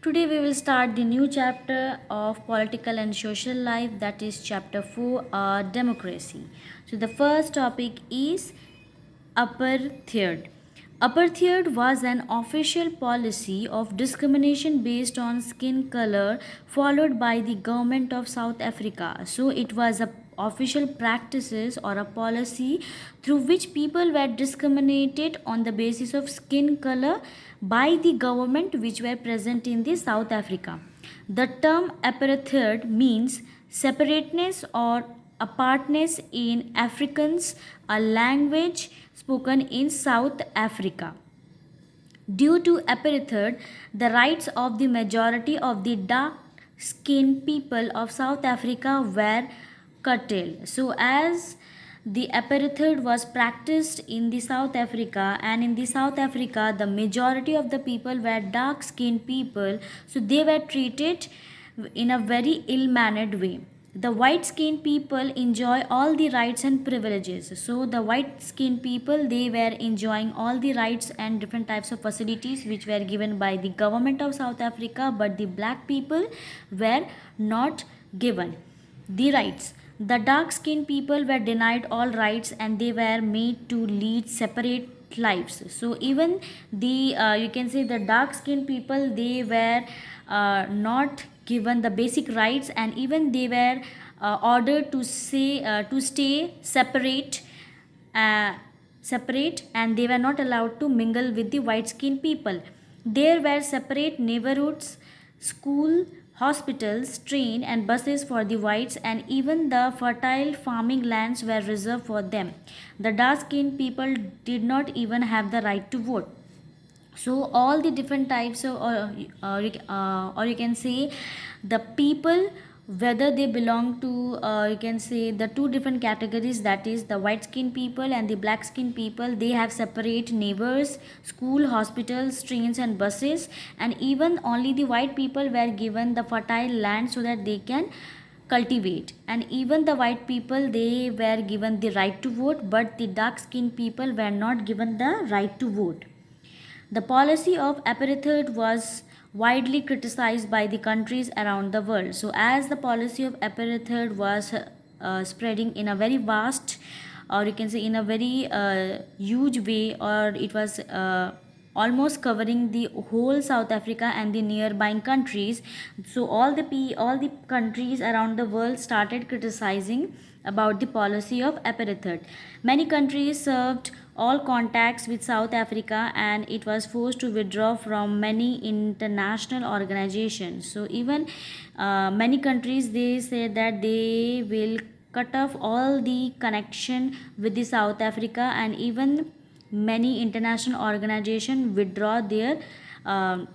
Today we will start the new chapter of political and social life, that is chapter 4, democracy. So the first topic is apartheid. Apartheid was an official policy of discrimination based on skin color followed by the government of South Africa. So it was a official practices or a policy through which people were discriminated on the basis of skin color by the government which were present in the South Africa. The term apartheid means separateness or apartness in Afrikaans, a language spoken in South Africa. Due to apartheid, the rights of the majority of the dark skinned people of South Africa were curtailed. So, as the apartheid was practiced in the South Africa, and in the South Africa, the majority of the people were dark skinned people, so they were treated in a very ill mannered way. The white skinned people enjoy all the rights and privileges. So the white skinned people, they were enjoying all the rights and different types of facilities which were given by the government of South Africa, but the black people were not given the rights. The dark skinned people were denied all rights and they were made to lead separate lives. So even the you can say the dark skinned people, they were not given the basic rights, and even they were ordered to stay uh, separate, and they were not allowed to mingle with the white skinned people. There were separate neighborhoods, school, hospitals, train and buses for the whites, and even the fertile farming lands were reserved for them. The dark skinned people did not even have the right to vote. So all the different types of or you can say the people, whether they belong to you can say the two different categories, that is the white skin people and the black skin people, they have separate neighbors, school, hospitals, trains and buses, and even only the white people were given the fertile land so that they can cultivate, and even the white people, they were given the right to vote, but the dark skinned people were not given the right to vote. The policy of apartheid was widely criticized by the countries around the world. So, as the policy of apartheid was spreading in a very vast, or you can say in a very huge way, or it was almost covering the whole South Africa and the nearby countries. So all the countries around the world started criticizing about the policy of apartheid. Many countries served all contacts with South Africa, and it was forced to withdraw from many international organizations. So even many countries, they say that they will cut off all the connection with the South Africa, and even many international organizations withdraw their um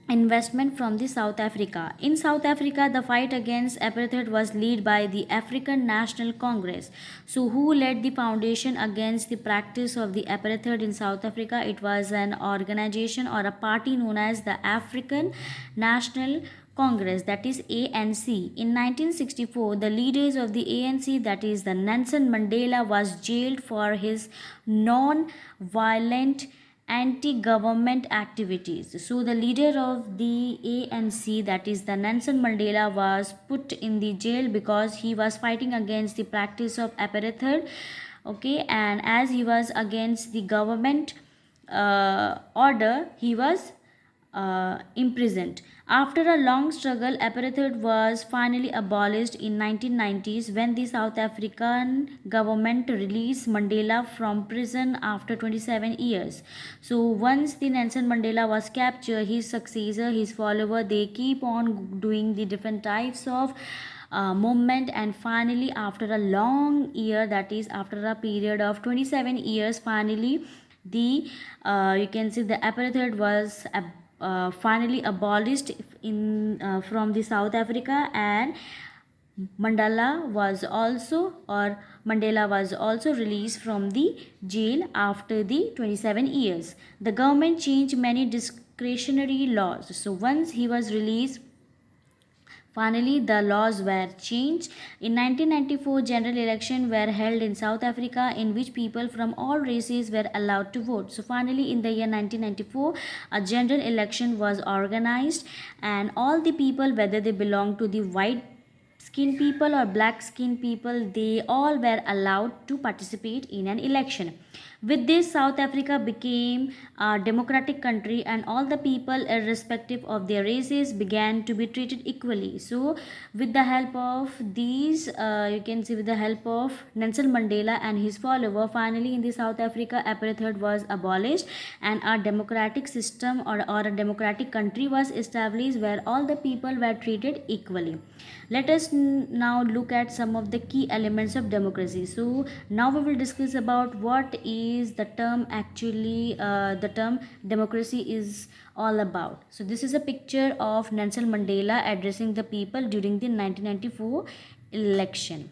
investment from the South Africa. In South Africa, the fight against apartheid was led by the African National Congress. So, who led the foundation against the practice of the apartheid in South Africa? It was an organization or a party known as the African National Congress, that is ANC. In 1964, the leaders of the ANC, that is the Nelson Mandela, was jailed for his non-violent anti-government activities. So the leader of the ANC, that is the Nelson Mandela, was put in the jail because he was fighting against the practice of apartheid. Okay, and as he was against the government order, he was imprisoned. After a long struggle, apartheid was finally abolished in 1990s when the South African government released Mandela from prison after 27 years. So once the Nelson Mandela was captured, his successor, his follower, they keep on doing the different types of movement, and finally after a long year, that is after a period of 27 years, finally the you can see the apartheid was finally abolished in from the South Africa, and Mandela was also released from the jail after the 27 years. The government changed many discretionary laws. So once he was released, Finally, the laws were changed. In 1994, general elections were held in South Africa in which people from all races were allowed to vote. So finally, in the year 1994, a general election was organized and all the people, whether they belong to the white skinned people or black skinned people, they all were allowed to participate in an election. With this, South Africa became a democratic country and all the people, irrespective of their races, began to be treated equally. So with the help of these, you can see, with the help of Nelson Mandela and his follower, finally in the South Africa, apartheid was abolished and a democratic system, or a democratic country was established where all the people were treated equally. Let us now look at some of the key elements of democracy. So now we will discuss about what is the term actually, the term democracy is all about. So this is a picture of Nelson Mandela addressing the people during the 1994 election.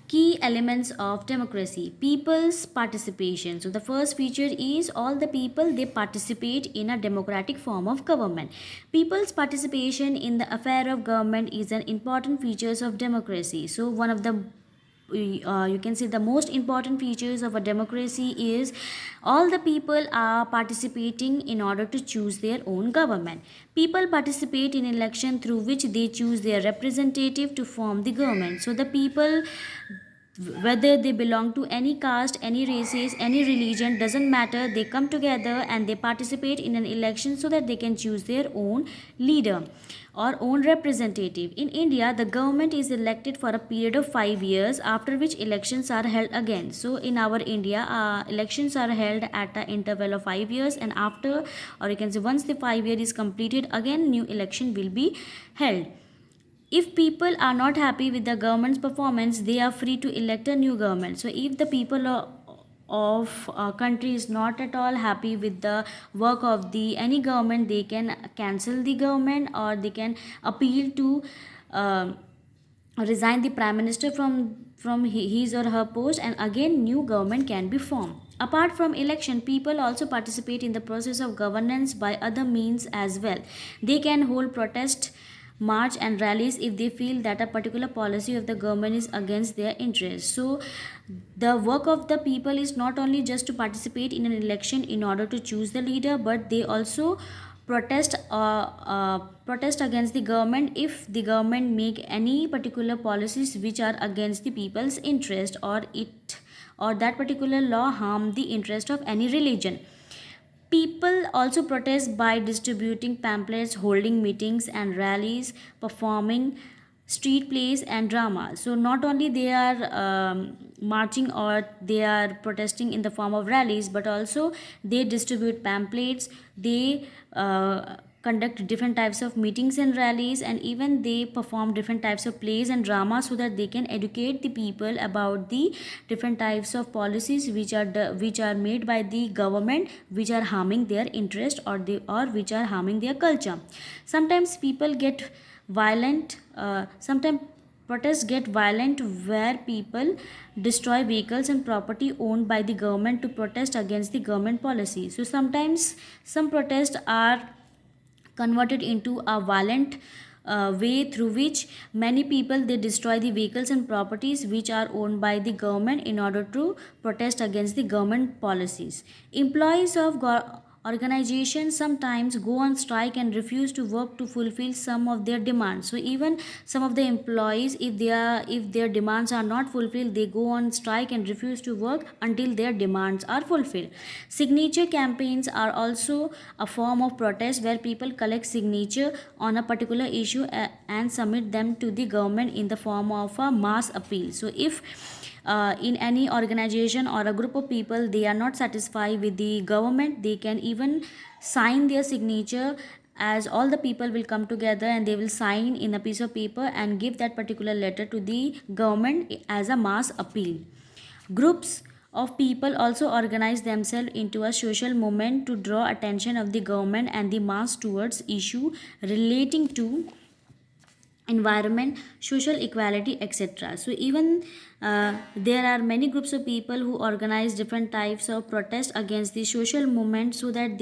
Key elements of democracy: people's participation. So the first feature is all the people, they participate in a democratic form of government. People's participation in the affair of government is an important features of democracy. So one of the you can say the most important features of a democracy is all the people are participating in order to choose their own government. People participate in election through which they choose their representative to form the government. So the people, whether they belong to any caste, any races, any religion, doesn't matter, they come together and they participate in an election so that they can choose their own leader or own representative. In India, the government is elected for a period of 5 years, after which elections are held again. So in our India, elections are held at an interval of 5 years, and after, or you can say once the 5 year is completed, again new election will be held. If people are not happy with the government's performance, they are free to elect a new government. So if the people of a country is not at all happy with the work of the any government, they can cancel the government or they can appeal to uh, resign the prime minister from his or her post, and again new government can be formed. Apart from election, people also participate in the process of governance by other means as well. They can hold protest march and rallies if they feel that a particular policy of the government is against their interests. So the work of the people is not only just to participate in an election in order to choose the leader, but they also protest against the government if the government make any particular policies which are against the people's interest, or that particular law harm the interest of any religion. People also protest by distributing pamphlets, holding meetings and rallies, performing street plays and drama. So not only they are marching or they are protesting in the form of rallies, but also they distribute pamphlets, they conduct different types of meetings and rallies, and even they perform different types of plays and drama so that they can educate the people about the different types of policies which are made by the government, which are harming their interest, or which are harming their culture. Sometimes people get violent, sometimes protests get violent where people destroy vehicles and property owned by the government to protest against the government policy. So sometimes some protests are converted into a violent way through which many people, they destroy the vehicles and properties which are owned by the government in order to protest against the government policies. Employees of organizations sometimes go on strike and refuse to work to fulfill some of their demands. So even some of the employees, if their demands are not fulfilled, they go on strike and refuse to work until their demands are fulfilled. Signature campaigns are also a form of protest where people collect signature on a particular issue and submit them to the government in the form of a mass appeal. So if in any organization or a group of people, they are not satisfied with the government, they can even sign their signature, as all the people will come together and they will sign in a piece of paper and give that particular letter to the government as a mass appeal. Groups of people also organize themselves into a social movement to draw attention of the government and the mass towards issue relating to environment, social equality, etc. So even there are many groups of people who organize different types of protest against the social movement so that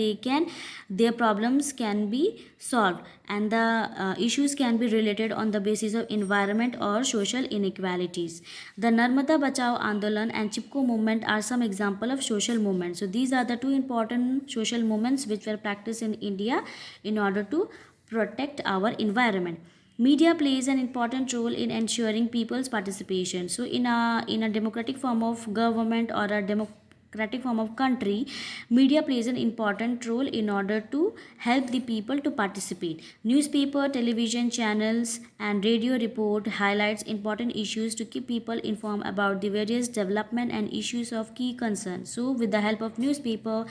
their problems can be solved, and the issues can be related on the basis of environment or social inequalities. The Narmada Bachao Andolan and Chipko movement are some example of social movements. So these are the two important social movements which were practiced in India in order to protect our environment. Media plays an important role in ensuring people's participation. So in a democratic form of government or a democratic form of country, media plays an important role in order to help the people to participate. Newspaper, television channels and radio report highlights important issues to keep people informed about the various development and issues of key concern. So with the help of newspaper,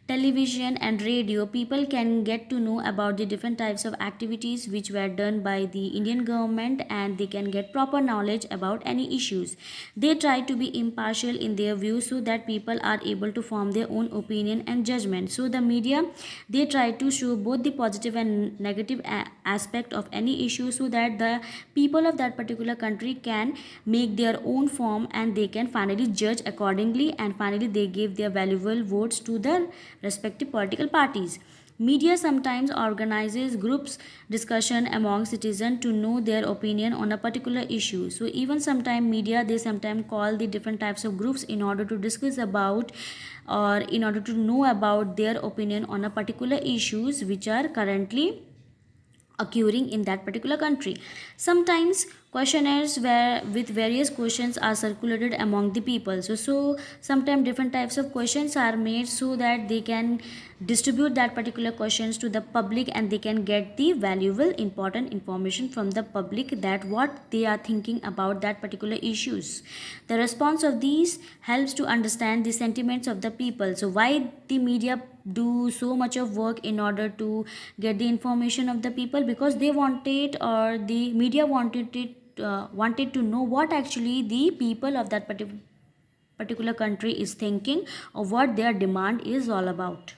television and radio, people can get to know about the different types of activities which were done by the Indian government, and they can get proper knowledge about any issues. They try to be impartial in their views so that people are able to form their own opinion and judgment. So the media, they try to show both the positive and negative aspect of any issue so that the people of that particular country can make their own form, and they can finally judge accordingly, and finally they give their valuable votes to the respective political parties. Media sometimes organizes groups discussion among citizens to know their opinion on a particular issue. So even sometimes media, they sometimes call the different types of groups in order to discuss about or in order to know about their opinion on a particular issues which are currently occurring in that particular country. Sometimes questionnaires where with various questions are circulated among the people. So sometimes different types of questions are made so that they can distribute that particular questions to the public, and they can get the valuable important information from the public that what they are thinking about that particular issues. The response of these helps to understand the sentiments of the people. So why the media do so much of work in order to get the information of the people? Because they wanted, or the media wanted to know what actually the people of that particular country is thinking, or what their demand is all about.